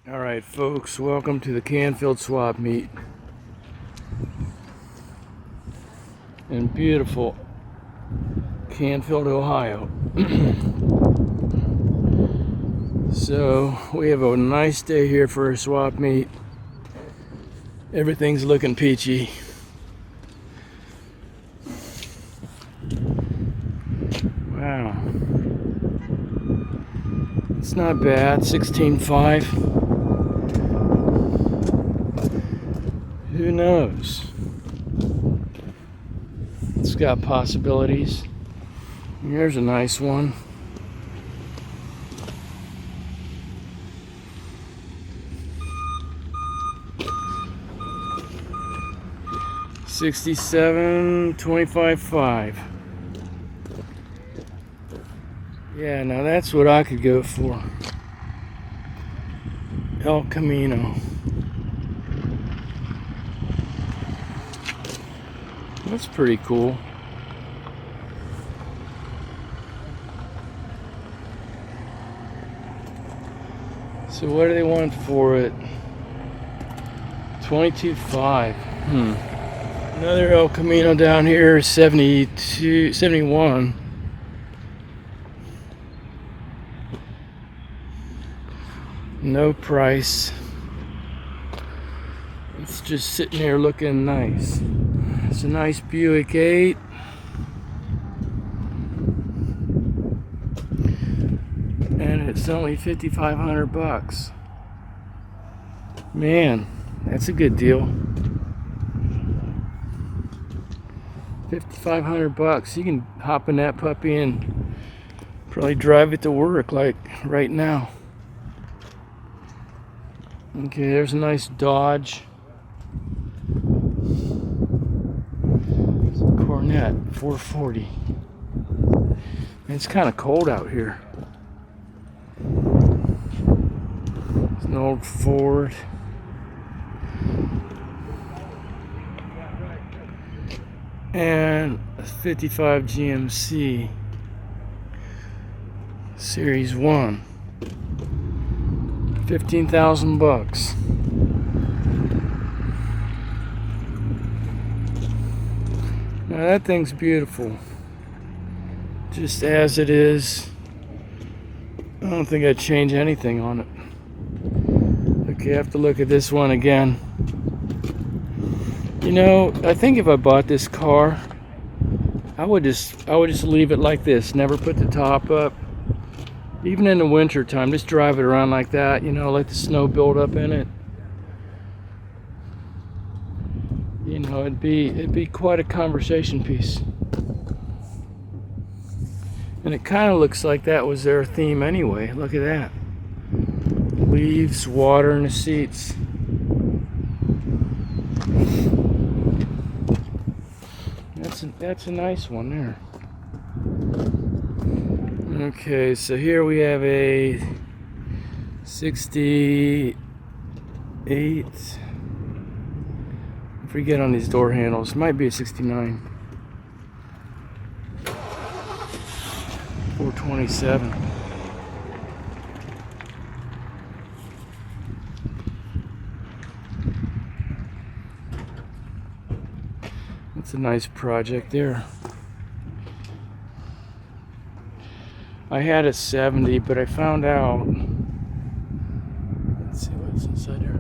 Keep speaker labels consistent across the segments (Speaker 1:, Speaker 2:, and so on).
Speaker 1: Alright folks, welcome to the Canfield Swap meet in beautiful Canfield, Ohio. So we have a nice day here for a swap meet. Everything's looking peachy. Wow. It's not bad, 16.5. Who knows? It's got possibilities. Here's a nice one. $67.25.5. Yeah, now that's what I could go for. El Camino. That's pretty cool. So what do they want for it? $22.5. Another El Camino down here, 71. No price. It's just sitting there looking nice. It's a nice Buick 8. And it's only $5,500. Man, that's a good deal. $5,500. You can hop in that puppy and probably drive it to work like right now. Okay, there's a nice Dodge. Corvette 440. It's kind of cold out here. It's an old Ford. And a 55 GMC Series 1. $15,000. Now that thing's beautiful, just as it is. I don't think I'd change anything on it. Okay, I have to look at this one again. You know, I think if I bought this car, I would just leave it like this, never put the top up. Even in the winter time, just drive it around like that, you know, let the snow build up in it. You know, it'd be quite a conversation piece. And it kind of looks like that was their theme anyway. Look at that. Leaves, water in the seats. That's a nice one there. Okay, so here we have a 68. I forget on these door handles. It might be a 69. 427. That's a nice project there. I had a 70, but I found out, let's see what's inside here,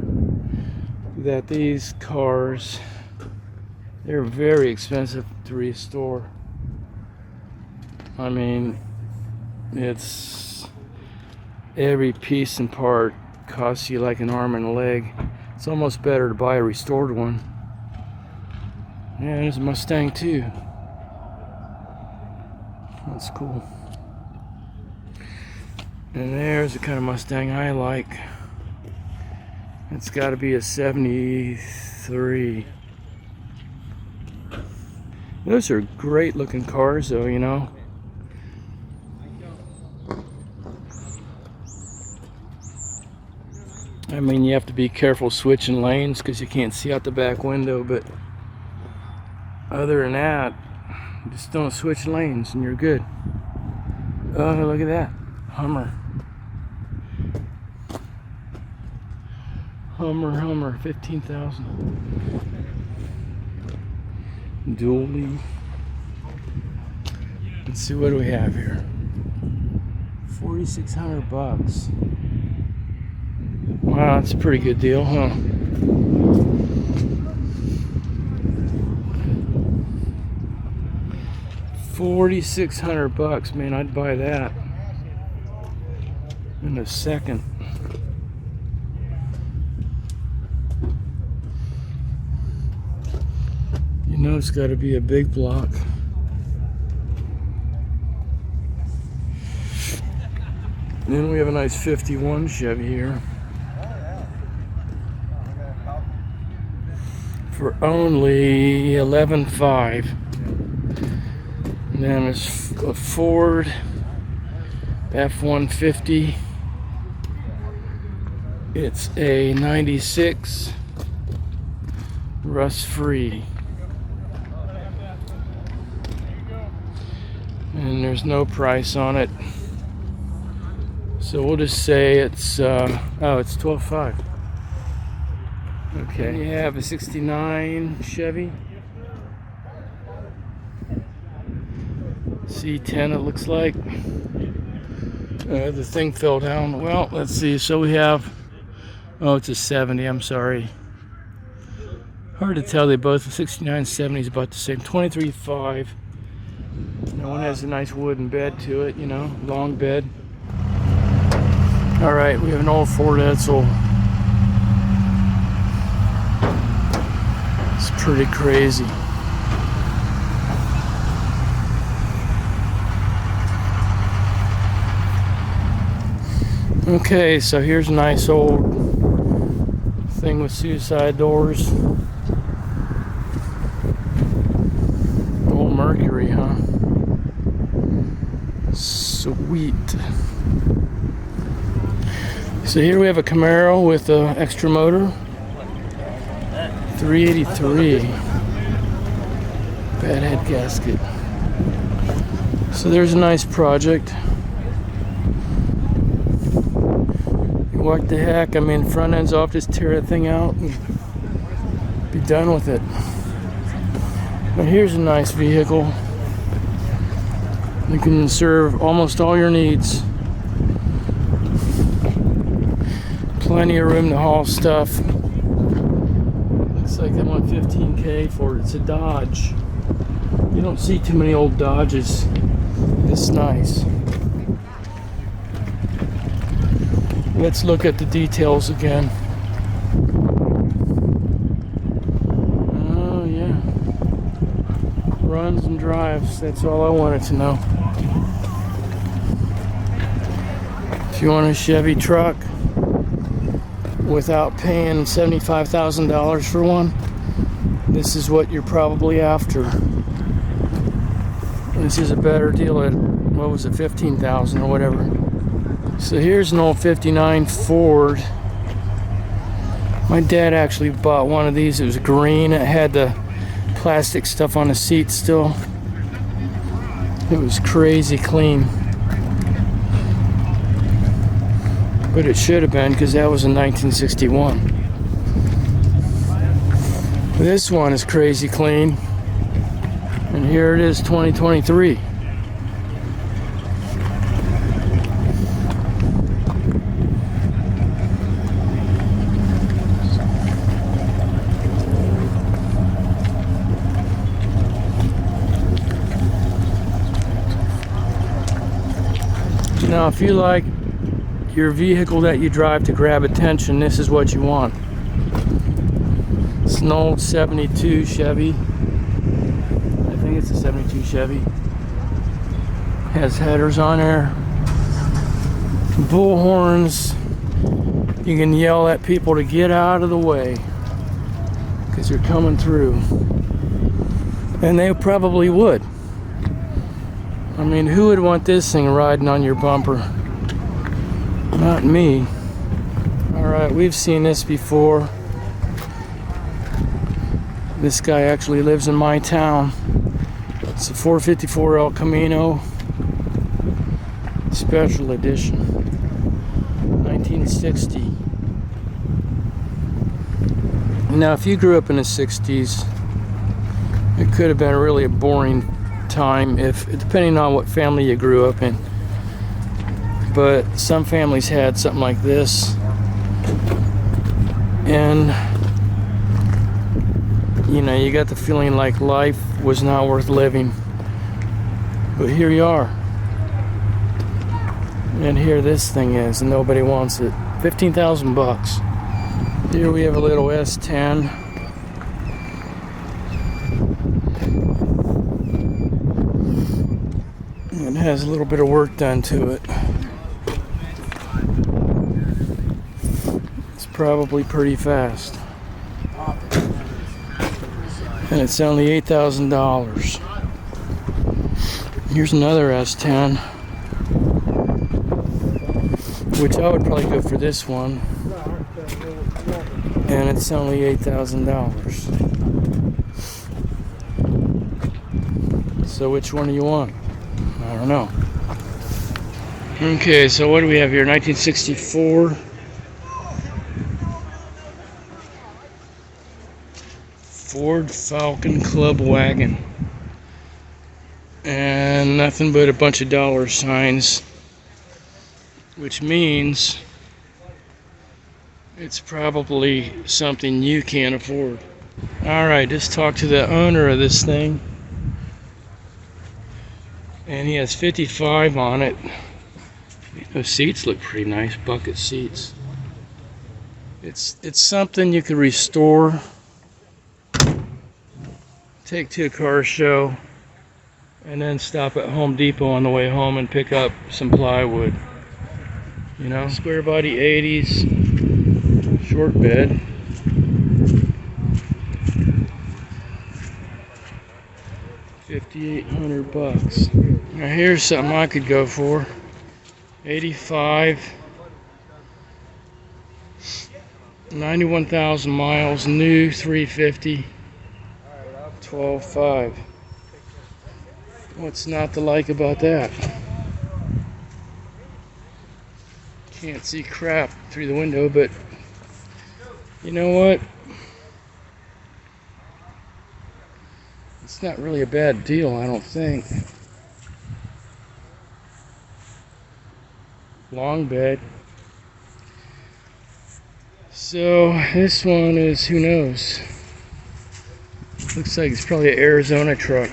Speaker 1: that these cars, they're very expensive to restore. I mean, it's every piece and part costs you like an arm and a leg. It's almost better to buy a restored one. Yeah, there's a Mustang too. That's cool. And there's the kind of Mustang I like. It's got to be a 73. Those are great looking cars though, you know. I mean, you have to be careful switching lanes because you can't see out the back window, but other than that, just don't switch lanes and you're good. Oh, look at that. Hummer. Hummer, 15,000. Dually. Let's see, what do we have here? 4,600 bucks. Wow, that's a pretty good deal, huh? $4,600, man. I'd buy that in a second. You know it's got to be a big block. Then we have a nice 51 Chevy here for only $11,500. And then there's a Ford F-150. It's a 96, rust-free. And there's no price on it. So we'll just say it's, it's $12,500. Okay, you have a 69 Chevy. C10 it looks like. The thing fell down. Well, let's see. So we have, oh, it's a 70, I'm sorry. Hard to tell, they both, the 69 70 is about the same. 23.5. That one has a nice wooden bed to it, you know, long bed. Alright, we have an old Ford Edsel. It's pretty crazy. Okay, so here's a nice old thing with suicide doors. Old Mercury, huh? Sweet. So here we have a Camaro with an extra motor. 383. Bad head gasket. So there's a nice project. What the heck? I mean, front end's off, just tear that thing out and be done with it. But here's a nice vehicle. You can serve almost all your needs. Plenty of room to haul stuff. Looks like they want $15,000 for it. It's a Dodge. You don't see too many old Dodges this nice. Let's look at the details again. Oh yeah. Runs and drives. That's all I wanted to know. If you want a Chevy truck without paying $75,000 for one, this is what you're probably after. This is a better deal at, what was it, $15,000 or whatever. So here's an old 59 Ford. My dad actually bought one of these. It was green. It had the plastic stuff on the seat still. It was crazy clean. But it should have been, because that was in 1961. This one is crazy clean. And here it is, 2023. Now, if you like your vehicle that you drive to grab attention, this is what you want. It's an old 72 Chevy. I think it's a 72 Chevy. Has headers on there. Bull horns. You can yell at people to get out of the way, because you're coming through. And they probably would. I mean, who would want this thing riding on your bumper? Not me. Alright, we've seen this before. This guy actually lives in my town. It's a 454 El Camino Special Edition. 1960. Now, if you grew up in the 60s, it could have been really a boring time, if depending on what family you grew up in. But some families had something like this, and you know, you got the feeling like life was not worth living. But here you are, and here this thing is, and nobody wants it. 15,000 bucks. Here we have a little S10. It has a little bit of work done to it. It's probably pretty fast. And it's only $8,000. Here's another S10, which I would probably go for this one. And it's only $8,000. So which one do you want? I don't know. Okay, so what do we have here? 1964. Ford Falcon Club Wagon. And nothing but a bunch of dollar signs, which means it's probably something you can't afford. Alright, just talked to the owner of this thing, and he has 55 on it. Those seats look pretty nice, bucket seats. It's something you could restore, take to a car show, and then stop at Home Depot on the way home and pick up some plywood. You know, square body 80s, short bed. $5,800. Now here's something I could go for. 85, 91,000 miles, new, 350, 12.5. What's not to like about that? Can't see crap through the window, but you know what? It's not really a bad deal, I don't think. Long bed. So this one is, who knows? Looks like it's probably an Arizona truck,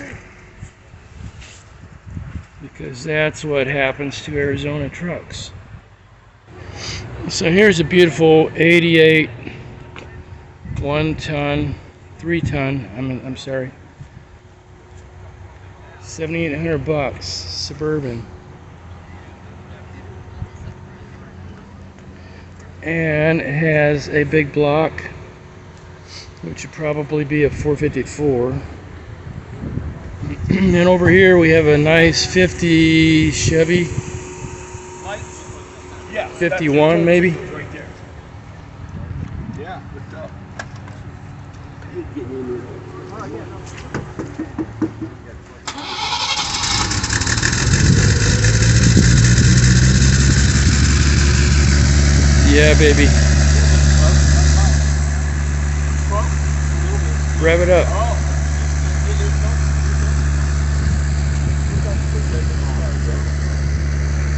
Speaker 1: because that's what happens to Arizona trucks. So here's a beautiful 88 3 ton, I'm sorry, 7,800 bucks, Suburban. And it has a big block, which would probably be a 454. And over here we have a nice 50 Chevy, 51 maybe.
Speaker 2: Right there. Yeah, what's up?
Speaker 1: Yeah, baby. Rev it up.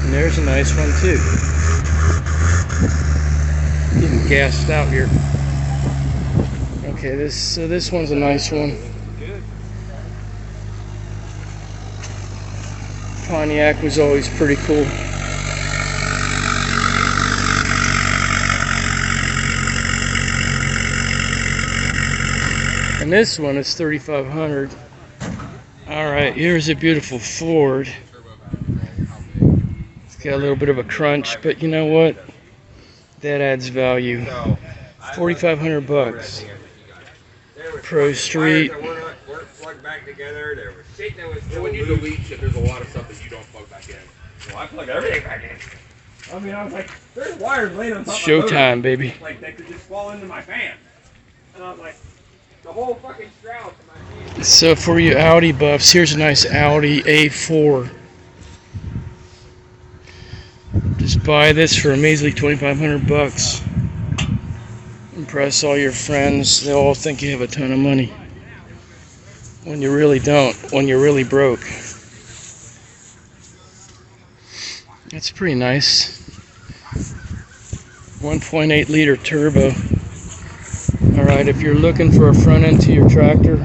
Speaker 1: And there's a nice one too. Getting gassed out here. Okay, this one's a nice one. Pontiac was always pretty cool. And this one is 3,500. All right, here's a beautiful Ford. It's got a little bit of a crunch, but you know what? That adds value. 4,500 bucks. Pro Street.
Speaker 3: Back together. There was shit that was
Speaker 2: When you delete shit, there's a lot of stuff that you don't plug back in.
Speaker 3: well, I plugged everything back in. I mean, I was like, there's wires laying on top
Speaker 1: It's
Speaker 3: of my
Speaker 1: showtime,
Speaker 3: motor.
Speaker 1: baby.
Speaker 3: Like, they could just fall into my fan. And I was like, the whole fucking shroud to my fan.
Speaker 1: So for you Audi buffs, here's a nice Audi A4. Just buy this for a measly 2,500 bucks. Impress all your friends. They'll all think you have a ton of money. When you really don't. When you're really broke. That's pretty nice. 1.8 liter turbo. Alright, if you're looking for a front end to your tractor,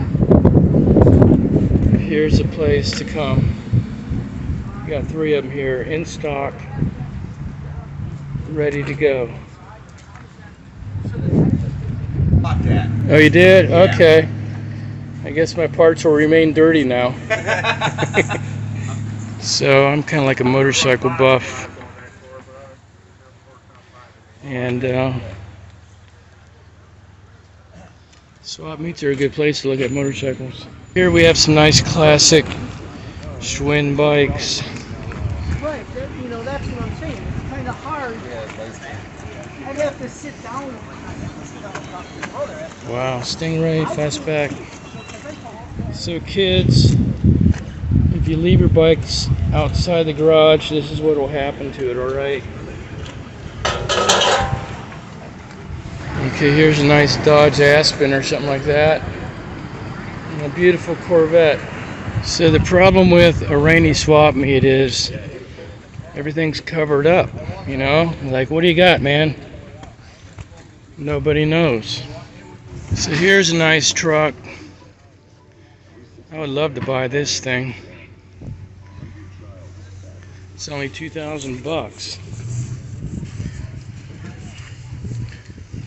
Speaker 1: here's a place to come. We got 3 of them here in stock, ready to go.
Speaker 2: Bought that.
Speaker 1: Oh, you did?
Speaker 2: Yeah.
Speaker 1: Okay. I guess my parts will remain dirty now. So I'm kind of like a motorcycle buff. And swap meets are a good place to look at motorcycles. Here we have some nice classic Schwinn bikes.
Speaker 4: Right, you know, that's what I'm saying. It's kind of hard. I'd have to sit down.
Speaker 1: Wow, Stingray, fastback. So kids, if you leave your bikes outside the garage, this is what will happen to it, alright? Okay, here's a nice Dodge Aspen or something like that. And a beautiful Corvette. So the problem with a rainy swap meet is everything's covered up, you know? Like, what do you got, man? Nobody knows. So here's a nice truck. I would love to buy this thing. It's only 2,000 bucks.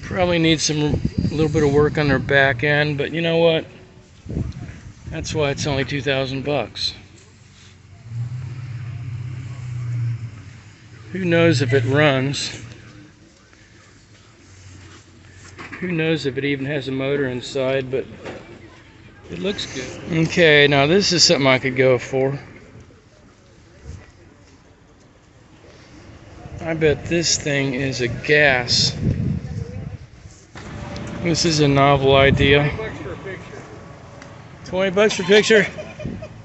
Speaker 1: Probably needs a little bit of work on their back end, but you know what? That's why it's only 2,000 bucks. Who knows if it runs? Who knows if it even has a motor inside, but it looks good. Okay, now this is something I could go for. I bet this thing is a gas. This is a novel idea. 20 bucks for a picture?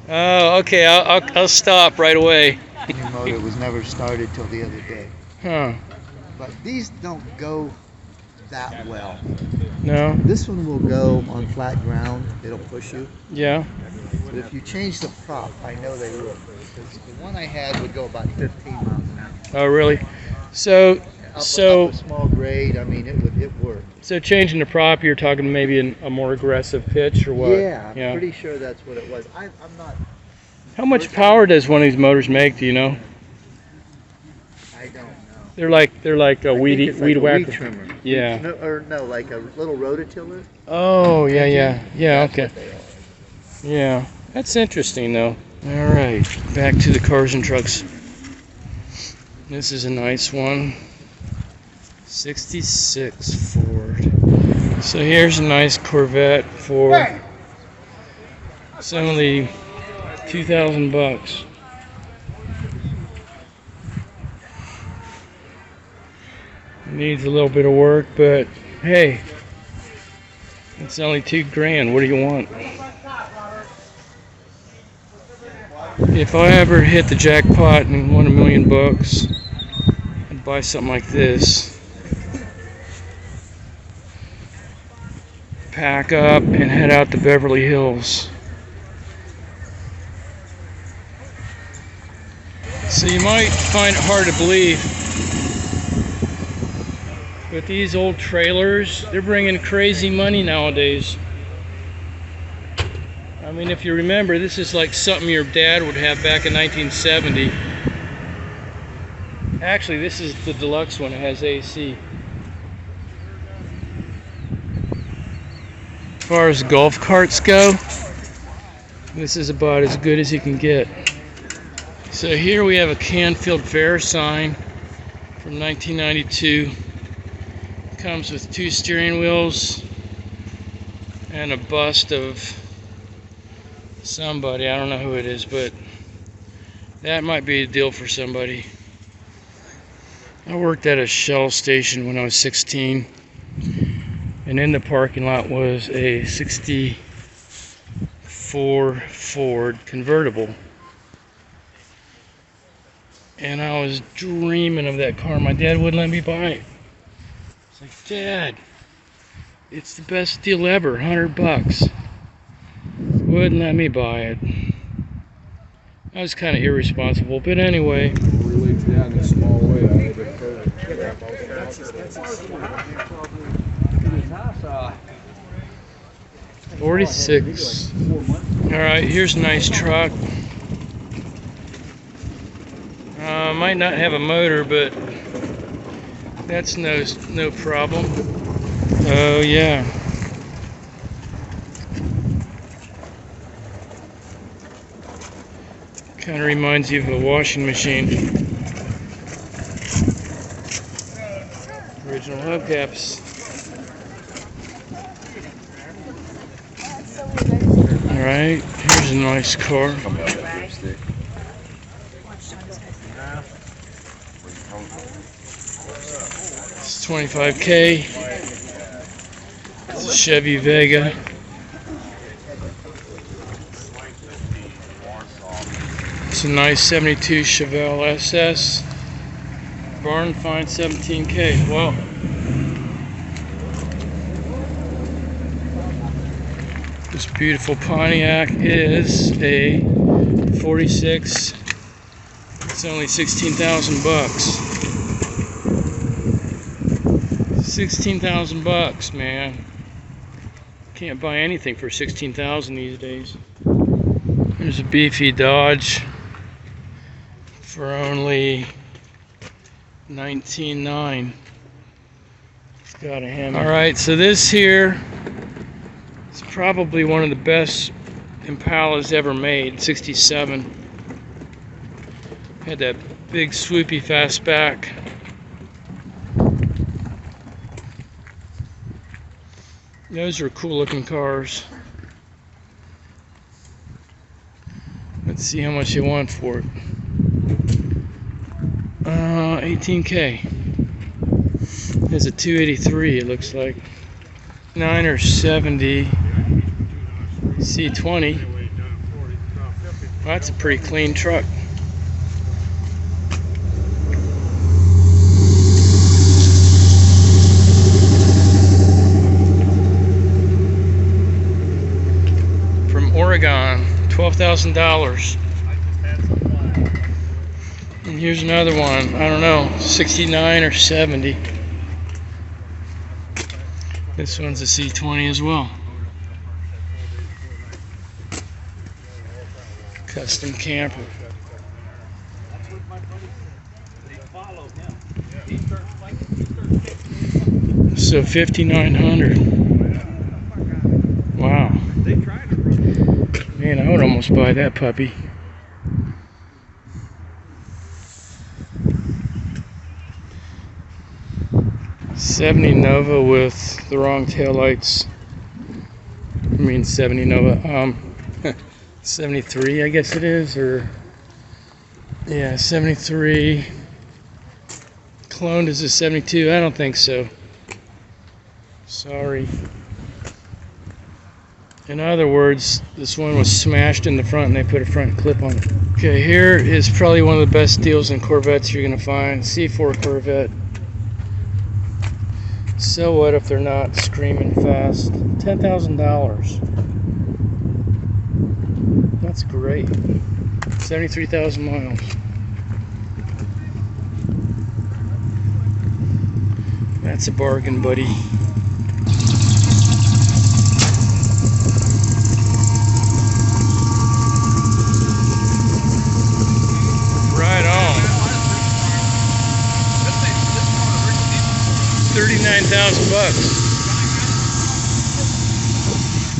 Speaker 1: Oh, okay, I'll stop right away.
Speaker 5: New motor was never started till the other day.
Speaker 1: Huh.
Speaker 5: But these don't go that well.
Speaker 1: No?
Speaker 5: This one will go on flat ground. It'll push you.
Speaker 1: Yeah.
Speaker 5: But if you change the prop, I know they will. Because the one I had would go about 15 miles an hour.
Speaker 1: Oh, really? So,
Speaker 5: Up a small grade, I mean, it worked.
Speaker 1: So changing the prop, you're talking maybe a more aggressive pitch or what?
Speaker 5: Yeah, I'm pretty sure that's what it was. I'm not.
Speaker 1: How much power does one of these motors make? Do you know?
Speaker 5: I don't know.
Speaker 1: They're like a
Speaker 5: I think
Speaker 1: weed
Speaker 5: it's like a
Speaker 1: whacker.
Speaker 5: weed trimmer.
Speaker 1: Yeah.
Speaker 5: No, like a little rototiller.
Speaker 1: Oh, yeah.
Speaker 5: That's
Speaker 1: Okay.
Speaker 5: what they are.
Speaker 1: Yeah, that's interesting though. All right, back to the cars and trucks. This is a nice one. 66 Ford. So here's a nice Corvette for it's only 2,000 bucks. Needs a little bit of work, but hey, it's only $2,000. What do you want? If I ever hit the jackpot and won $1 million bucks, I'd buy something like this. Pack up and head out to Beverly Hills. So you might find it hard to believe, but these old trailers, they're bringing crazy money nowadays. I mean, if you remember, this is like something your dad would have back in 1970. Actually, this is the deluxe one. It has AC. As far as golf carts go, this is about as good as you can get. So here we have a Canfield Fair sign from 1992. It comes with 2 steering wheels and a bust of somebody. I don't know who it is, but that might be a deal for somebody. I worked at a Shell station when I was 16. And in the parking lot was a 64 Ford convertible. And I was dreaming of that car. My dad wouldn't let me buy it. It's like, Dad, It's the best deal ever, $100. Wouldn't let me buy it. I was kind of irresponsible, but anyway.
Speaker 2: Really, yeah, in a small way. I had it covered.
Speaker 1: 46. Alright, here's a nice truck. Might not have a motor, but that's no problem. Oh yeah. Kind of reminds you of a washing machine. Original hubcaps. Alright, here's a nice car. It's 25K. It's a Chevy Vega. It's a nice 72 Chevelle SS. Barn find 17K. Well, this beautiful Pontiac is a 46. It's only 16,000 bucks. 16,000 bucks, man. Can't buy anything for 16,000 these days. There's a beefy Dodge for only 19.9. It's got a hammer. All right, so this here is probably one of the best Impalas ever made. 67. Had that big swoopy fastback. Those are cool looking cars. Let's see how much they want for it. 18K. There's a 283, it looks like. 9 or 70 C20. Well, that's a pretty clean truck. From Oregon, $12,000. And here's another one, I don't know, 69 or 70. This one's a C20 as well. Custom camper. So 5,900. Wow. Man, I would almost buy that puppy. '70 Nova with the wrong taillights. I mean 70 Nova. 73, I guess it is, or yeah, 73. Cloned as a 72. I don't think so. Sorry. In other words, this one was smashed in the front and they put a front clip on it. Okay, here is probably one of the best deals in Corvettes you're gonna find. C4 Corvette. So what if they're not screaming fast? $10,000. That's great. 73,000 miles. That's a bargain, buddy. Right on. 39,000 bucks.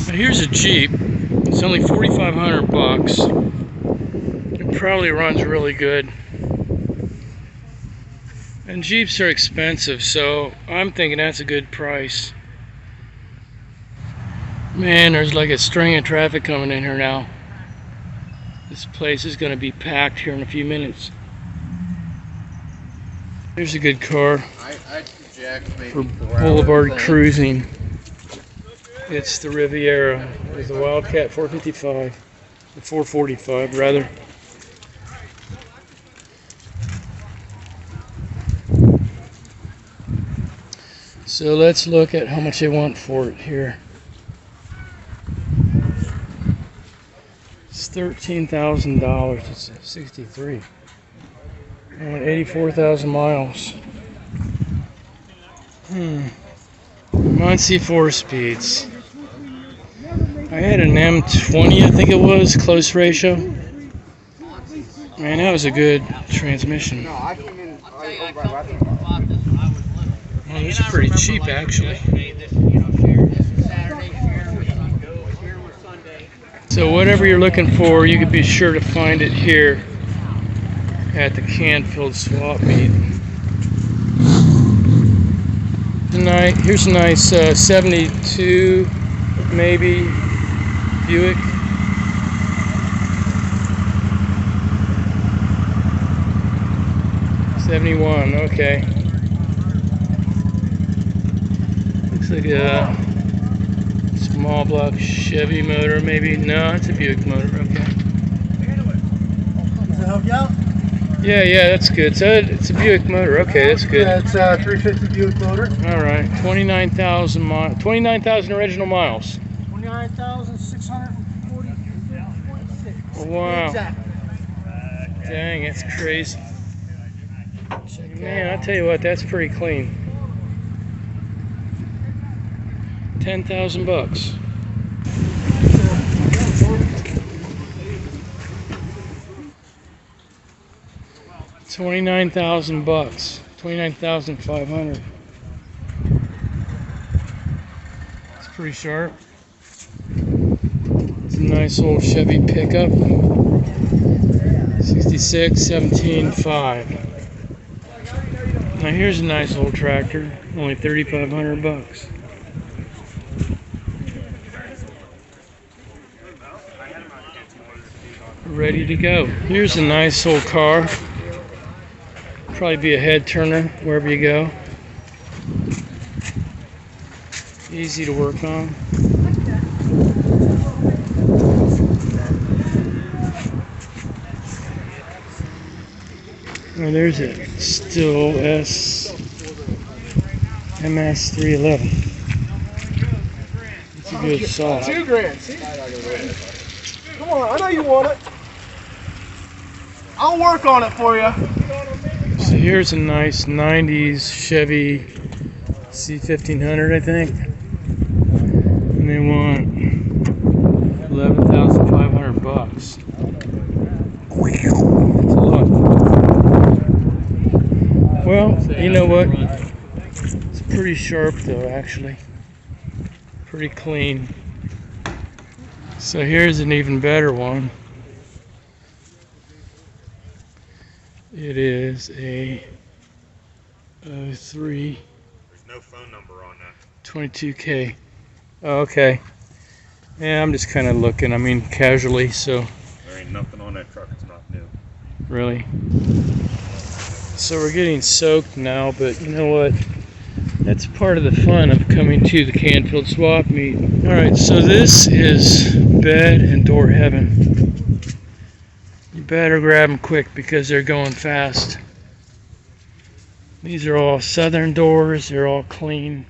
Speaker 1: Now here's a Jeep. It's only 4,500 bucks. It probably runs really good. And Jeeps are expensive, so I'm thinking that's a good price. Man, there's like a string of traffic coming in here now. This place is going to be packed here in a few minutes. There's a good car for boulevard cruising. It's the Riviera. It's the Wildcat 455. The 445 rather. So let's look at how much they want for it here. It's $13,000. It's a 63. I want 84,000 miles. Muncie 4 speeds. I had an M20, I think it was, close ratio. Man, that was a good transmission.
Speaker 2: I came in.
Speaker 1: Oh, these are pretty cheap, actually. So whatever you're looking for, you can be sure to find it here at the Canfield Swap meet. Tonight, here's a nice 72, maybe, Buick. '71, okay. Looks like a small block Chevy motor, maybe. No, it's a Buick motor, okay.
Speaker 4: Does it help you out?
Speaker 1: Yeah, that's good. So it's a Buick motor, okay, that's good.
Speaker 4: Yeah, it's a 350 Buick motor.
Speaker 1: Alright, 29,000 miles, 29,000 original miles.
Speaker 4: 29,640.6.
Speaker 1: Wow.
Speaker 4: Exactly.
Speaker 1: Dang, that's crazy. Man, I tell you what, that's pretty clean. 10,000 bucks. $29,000. 29,500. It's pretty sharp. It's a nice old Chevy pickup. 66, 17.5. Now here's a nice old tractor, only 3,500 bucks. Ready to go. Here's a nice old car. Probably be a head turner wherever you go. Easy to work on. Oh, there's it. Still MS 311. It's a good saw.
Speaker 2: $2,000. See? Come on, I know you want it. I'll work on it for you.
Speaker 1: So here's a nice 90s Chevy C1500, I think. And they want 11,500 bucks. That's a lot. Well, you know what? It's pretty sharp though, actually. Pretty clean. So here's an even better one. It is a 03.
Speaker 3: There's no phone number on that.
Speaker 1: 22K. Oh, okay. Yeah, I'm just kind of looking. I mean, casually. So.
Speaker 3: There ain't nothing on that truck. It's not new.
Speaker 1: Really. So we're getting soaked now, but you know what? That's part of the fun of coming to the Canfield Swap meet. All right, so this is bed and door heaven. You better grab them quick because they're going fast. These are all Southern doors. They're all clean.